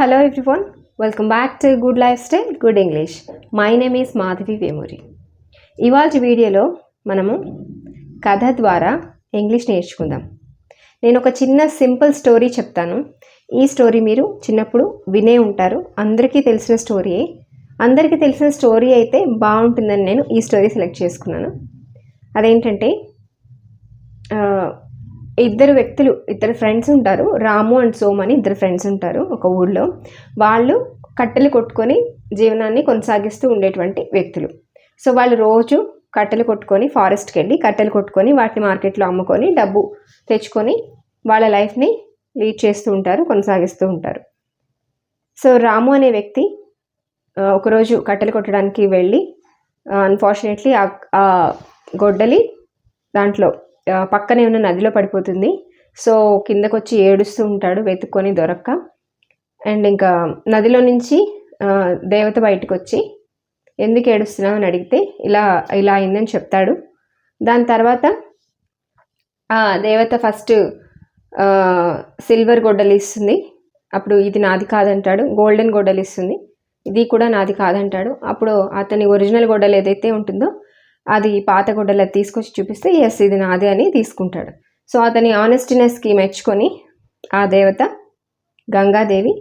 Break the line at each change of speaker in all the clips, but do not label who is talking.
Hello everyone, welcome back to Good Lifestyle, Good English. My name is Madhavi Vemuri. ఇవాల్టి వీడియోలో మనము కథ ద్వారా ఇంగ్లీష్ నేర్చుకుందాం. నేను ఒక చిన్న సింపుల్ స్టోరీ చెప్తాను. ఈ స్టోరీ మీరు చిన్నప్పుడు వినే ఉంటారు. అందరికీ తెలిసిన స్టోరీయే. అందరికీ తెలిసిన స్టోరీ అయితే బాగుంటుందని నేను ఈ స్టోరీ సెలెక్ట్ చేసుకున్నాను. అదేంటంటే ఇద్దరు ఫ్రెండ్స్ ఉంటారు. రాము అండ్ సోమ్ అని ఇద్దరు ఫ్రెండ్స్ ఉంటారు ఒక ఊళ్ళో. వాళ్ళు కట్టెలు కొట్టుకొని జీవనాన్ని కొనసాగిస్తూ ఉండేటువంటి వ్యక్తులు. సో వాళ్ళు రోజు కట్టెలు కొట్టుకొని ఫారెస్ట్కి వెళ్ళి కట్టెలు కొట్టుకొని వాటిని మార్కెట్లో అమ్ముకొని డబ్బు తెచ్చుకొని వాళ్ళ లైఫ్ని లీడ్ చేస్తూ ఉంటారు, కొనసాగిస్తూ ఉంటారు. సో రాము అనే వ్యక్తి ఒకరోజు కట్టెలు కొట్టడానికి వెళ్ళి అన్ఫార్చునేట్లీ ఆ గొడ్డలి దాంట్లో పక్కనే ఉన్న నదిలో పడిపోతుంది. సో కిందకు వచ్చి ఏడుస్తూ ఉంటాడు వెతుక్కొని దొరక్క. అండ్ ఇంకా నదిలో నుంచి దేవత బయటకు వచ్చి ఎందుకు ఏడుస్తున్నావు అని అడిగితే ఇలా అయిందని చెప్తాడు. దాని తర్వాత దేవత ఫస్ట్ సిల్వర్ గొడ్డలి ఇస్తుంది. అప్పుడు ఇది నాది కాదంటాడు. గోల్డెన్ గొడ్డలి ఇస్తుంది. ఇది కూడా నాది కాదంటాడు. అప్పుడు అతని ఒరిజినల్ గొడ్డలి ఏదైతే ఉంటుందో అది పాత గొడ్డలి తీసుకొచ్చి చూపిస్తే ఎస్ ఇది నాదే అని తీసుకుంటాడు. సో అతని ఆనెస్టీనెస్కి మెచ్చుకొని ఆ దేవత గంగాదేవి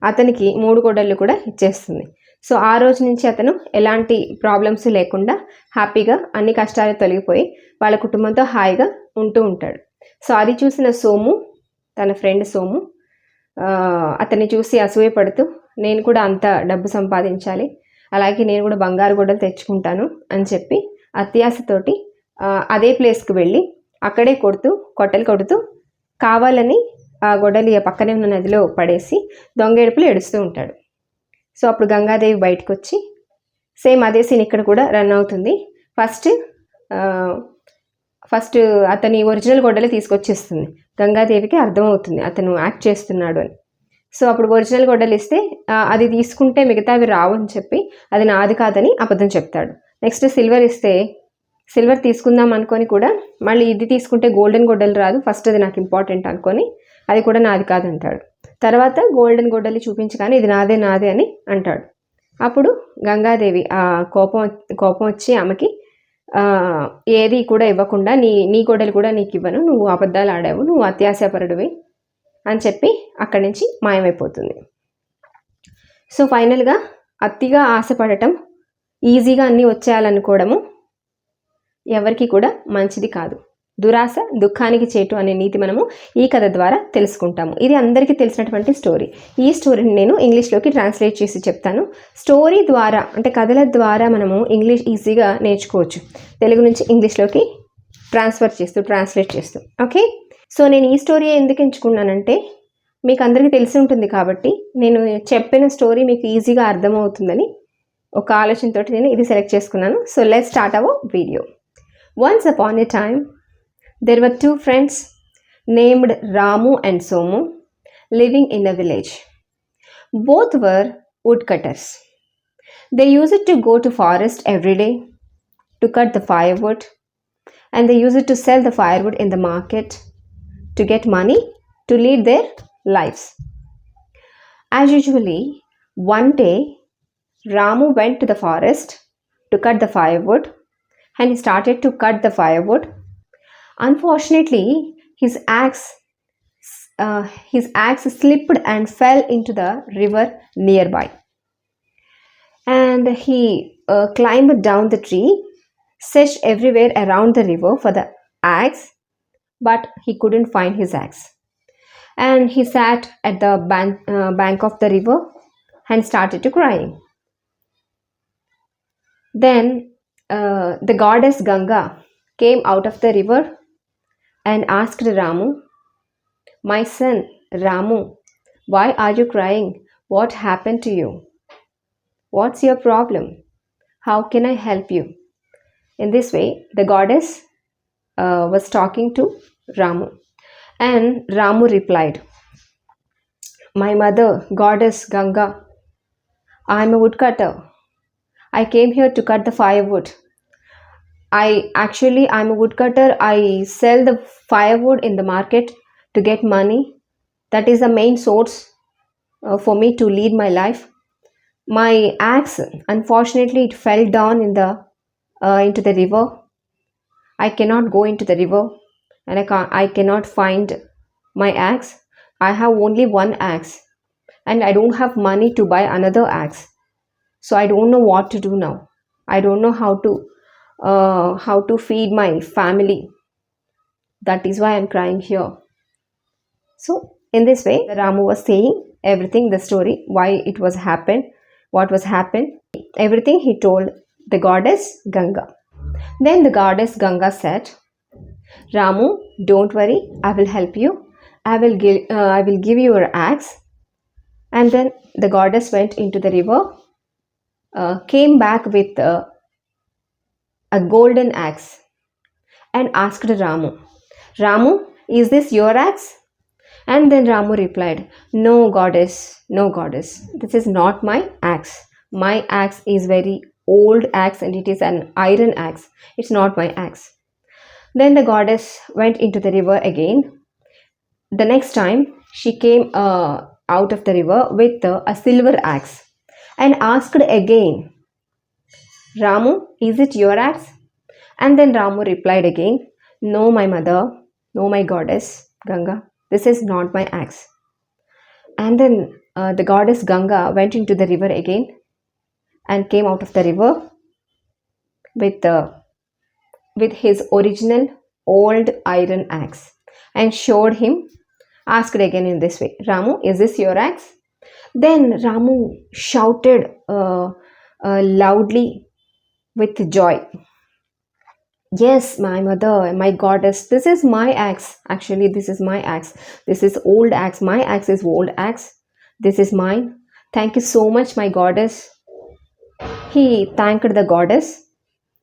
అతనికి 3 గొడ్డళ్ళు కూడా ఇచ్చేస్తుంది. సో ఆ రోజు నుంచి అతను ఎలాంటి ప్రాబ్లమ్స్ లేకుండా హ్యాపీగా అన్ని కష్టాలు తొలగిపోయి వాళ్ళ కుటుంబంతో హాయిగా ఉంటూ ఉంటాడు. సో అది చూసిన సోము, తన ఫ్రెండ్ సోము అతన్ని చూసి అసూయపడుతూ నేను కూడా అంత డబ్బు సంపాదించాలి, అలాగే నేను కూడా బంగారు గొడ్డలు తెచ్చుకుంటాను అని చెప్పి అత్యాశతోటి అదే ప్లేస్కి వెళ్ళి అక్కడే కొట్టెలు కొడుతూ కావాలని ఆ గొడ్డలి పక్కనే ఉన్న నదిలో పడేసి దొంగేడుపులు ఏడుస్తూ ఉంటాడు. సో అప్పుడు గంగాదేవి బయటకు వచ్చి సేమ్ అదే సీన్ ఇక్కడ కూడా రన్ అవుతుంది. ఫస్ట్ అతని ఒరిజినల్ గొడ్డలి తీసుకొచ్చేస్తుంది. గంగాదేవికి అర్థమవుతుంది అతను యాక్ట్ చేస్తున్నాడు అని. సో అప్పుడు ఒరిజినల్ గొడ్డలు ఇస్తే అది తీసుకుంటే మిగతావి రావు అని చెప్పి అది నాది కాదని అబద్ధం చెప్తాడు. నెక్స్ట్ సిల్వర్ ఇస్తే సిల్వర్ తీసుకుందాం అనుకొని కూడా మళ్ళీ ఇది తీసుకుంటే గోల్డెన్ గొడ్డలు రాదు, ఫస్ట్ అది నాకు ఇంపార్టెంట్ అనుకొని అది కూడా నాది కాదంటాడు. తర్వాత గోల్డెన్ గొడ్డలి చూపించగానే ఇది నాదే అని అంటాడు. అప్పుడు గంగాదేవి ఆ కోపం వచ్చి ఆమెకి ఏది కూడా ఇవ్వకుండా నీ గొడ్డలు కూడా నీకు ఇవ్వను, నువ్వు అబద్ధాలు ఆడావు, నువ్వు అత్యాశాపరుడివి అని చెప్పి అక్కడి నుంచి మాయమైపోతుంది. సో ఫైనల్గా అతిగా ఆశపడటం, ఈజీగా అన్నీ వచ్చేయాలనుకోవడము ఎవరికి కూడా మంచిది కాదు. దురాశ దుఃఖానికి చేటు అనే నీతి మనము ఈ కథ ద్వారా తెలుసుకుంటాము. ఇది అందరికీ తెలిసినటువంటి స్టోరీ. ఈ స్టోరీని నేను ఇంగ్లీష్లోకి ట్రాన్స్లేట్ చేసి చెప్తాను. స్టోరీ ద్వారా అంటే కథల ద్వారా మనము ఇంగ్లీష్ ఈజీగా నేర్చుకోవచ్చు. తెలుగు నుంచి ఇంగ్లీష్లోకి ట్రాన్స్లేట్ చేస్తూ ఓకే. సో నేను ఈ స్టోరీ ఎందుకు ఎంచుకున్నానంటే మీకు అందరికీ తెలిసి ఉంటుంది కాబట్టి నేను చెప్పిన స్టోరీ మీకు ఈజీగా అర్థమవుతుందని ఒక ఆలోచనతో నేను ఇది సెలెక్ట్ చేసుకున్నాను. So let's start our video. Once upon a time there were 2 friends named Ramu and Somu living in a village. Both were woodcutters. They used to go to forest every day to cut the firewood, and they used to sell the firewood in the market to get money to lead their lives. As usually, one day Ramu went to the forest to cut the firewood, and he started to cut the firewood. Unfortunately, his axe slipped and fell into the river nearby. And he climbed down the tree, searched everywhere around the river for the axe, but he couldn't find his axe. And he sat at the bank of the river and started to crying. Then the goddess Ganga came out of the river and asked Ramu, "My son Ramu, why are you crying? What happened to you? What's your problem? How can I help you?" In this way, the goddess was talking to Ramu, and Ramu replied, "My mother, goddess Ganga, I'm a woodcutter. I came here to cut the firewood. I'm a woodcutter. I sell the firewood in the market to get money. That is the main source for me to lead my life. My axe, unfortunately, it fell down into the river. I cannot go into the river, and I cannot find my axe. I have only one axe, and I don't have money to buy another axe. So I don't know what to do now. I don't know how to feed my family. That is why I'm crying here. So in this way, Ramu was saying everything, the story, why it was happened, what was happened, everything he told the goddess Ganga. Then the goddess Ganga said, Ramu, don't worry, I will help you. I will give you your axe. And then the goddess went into the river, came back with a golden axe, and asked Ramu, Ramu, is this your axe? And then Ramu replied, no, goddess, no, goddess, this is not my axe. My axe is very old axe and it is an iron axe. It's not my axe. Then the goddess went into the river again. The next time she came out of the river with a silver axe and asked again, Ramu, is it your axe? And then Ramu replied again, no, my mother, no, my goddess, Ganga, this is not my axe. And then the goddess Ganga went into the river again and came out of the river with his original old iron axe and showed him, asked again in this way, Ramu, is this your axe? Then Ramu shouted loudly with joy, yes, my mother, my goddess, this is my axe. Actually, this is my axe. This is old axe. My axe is old axe. This is mine. Thank you so much, my goddess. He thanked the goddess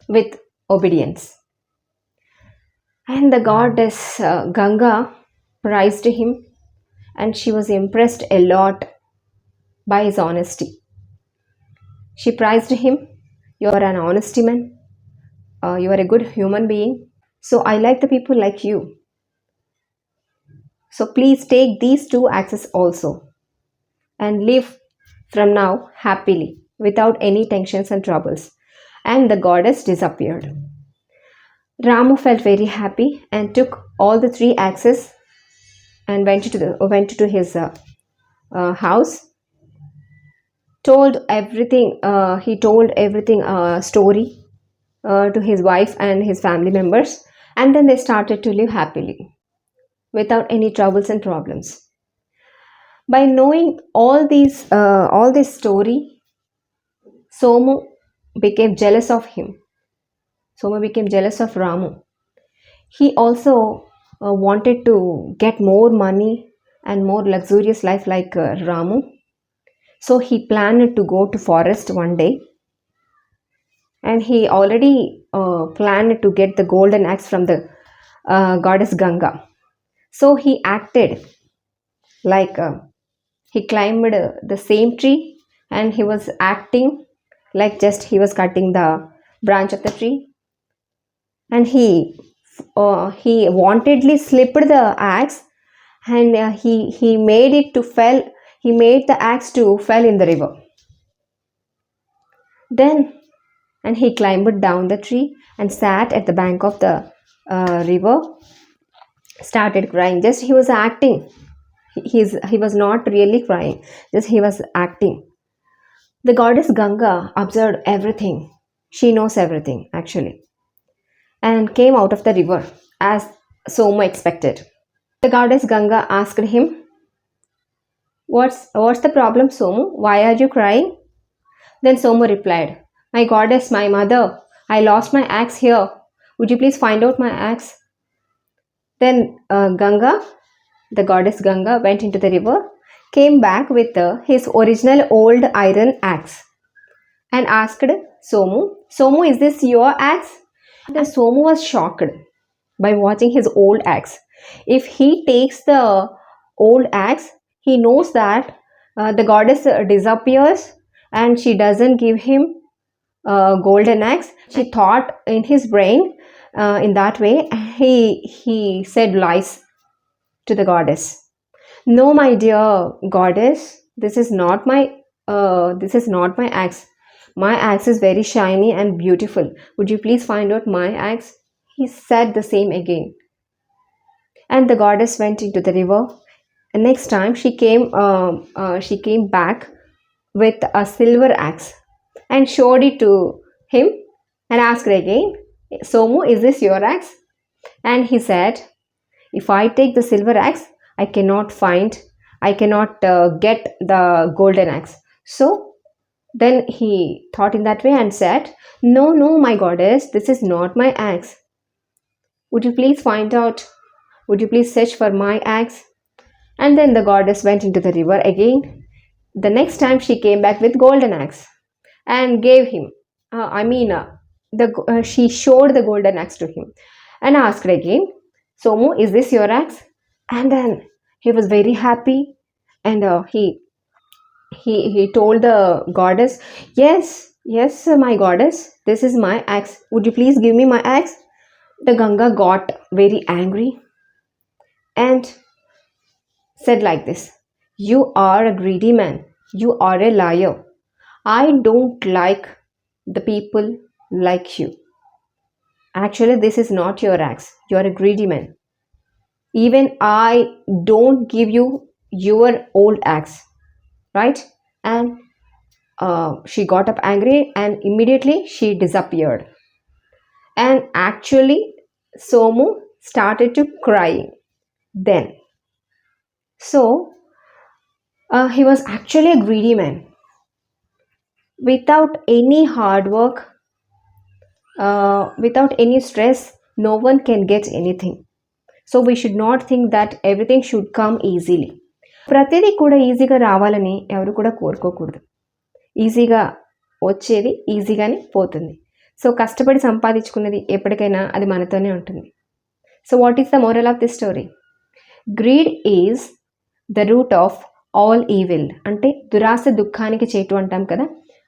with obedience. And the goddess Ganga praised him, and she was impressed a lot by his honesty. She praised him, you are an honesty man. You are a good human being. So I like the people like you. So please take these two axes also and live from now happily without any tensions and troubles. And the goddess disappeared. Ramu felt very happy and took all the three axes and went to his house. Told everything. He told everything story to his wife and his family members, and then they started to live happily without any troubles and problems. By knowing all this story, Somu became jealous of him. Somu became jealous of Ramu. He also wanted to get more money and more luxurious life like Ramu. So he planned to go to forest one day, and he already planned to get the golden axe from the goddess Ganga. So he acted like he climbed the same tree, and he was acting like just he was cutting the branch of the tree, and he wantedly slipped the axe, and he made it to fell. He made the axe to fell in the river. Then, and he climbed down the tree and sat at the bank of the river, started crying. Just he was acting. He was not really crying. Just he was acting. The goddess Ganga observed everything. She knows everything actually, and came out of the river as Soma expected. The goddess Ganga asked him, What's the problem, Somu? Why are you crying? Then Somu replied, My goddess, my mother, I lost my axe here. Would you please find out my axe? Then Ganga, the goddess Ganga, went into the river, came back with his original old iron axe, and asked Somu, Somu, is this your axe? The Somu was shocked by watching his old axe. If he takes the old axe, he knows that the goddess disappears and she doesn't give him a golden axe. She thought in his brain in that way. He said lies to the goddess. No, my dear goddess, this is not my axe. My axe is very shiny and beautiful. Would you please find out my axe? He said the same again. And the goddess went into the river. And next time she came back with a silver axe and showed it to him and asked again, Somu, is this your axe? And he said, if I take the silver axe, I cannot get the golden axe. So then he thought in that way and said, no, my goddess, this is not my axe. Would you please find out? Would you please search for my axe? And then the goddess went into the river again. The next time she came back with golden axe and gave him, she showed the golden axe to him and asked again, Somu, is this your axe? And then he was very happy, and he told the goddess, yes, my goddess, this is my axe. Would you please give me my axe? The Ganga got very angry and said like this, you are a greedy man. You are a liar. I don't like the people like you. Actually, this is not your axe. You are a greedy man. Even I don't give you your old axe, right? And she got up angry and immediately she disappeared. And actually, Somu started to crying then. So he was actually a greedy man. Without any hard work, without any stress, no one can get anything. So we should not think that everything should come easily. ప్రతిదీ కూడా ఈజీగా రావాలని ఎవరు కూడా కోరుకోకూడదు. ఈజీగా వచ్చేది ఈజీగానే పోతుంది. సో కష్టపడి సంపాదించుకున్నది ఎప్పటికైనా అది మనతోనే ఉంటుంది. So what is the moral of the story? Greed is the root of all evil. అంటే దురాశ దుఃఖానికి చేటు అంటాం కదా.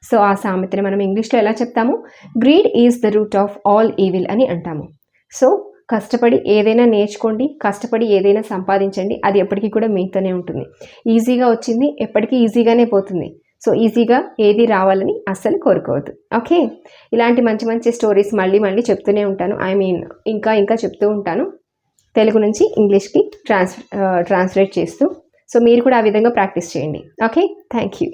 సో ఆ సామెతని మనం ఇంగ్లీష్లో ఎలా చెప్తాము? Greed is the root of all evil అని అంటాము. సో కష్టపడి ఏదైనా నేర్చుకోండి, కష్టపడి ఏదైనా సంపాదించండి, అది ఎప్పటికీ కూడా మీతోనే ఉంటుంది. ఈజీగా వచ్చింది ఎప్పటికీ ఈజీగానే పోతుంది. సో ఈజీగా ఏది రావాలని అస్సలు కోరుకోవద్దు. ఓకే, ఇలాంటి మంచి మంచి స్టోరీస్ మళ్ళీ చెప్తూనే ఉంటాను. ఇంకా చెప్తూ ఉంటాను, తెలుగు నుంచి ఇంగ్లీష్కి ట్రాన్స్లేట్ చేస్తూ. సో మీరు కూడా ఆ విధంగా ప్రాక్టీస్ చేయండి. Okay, thank you.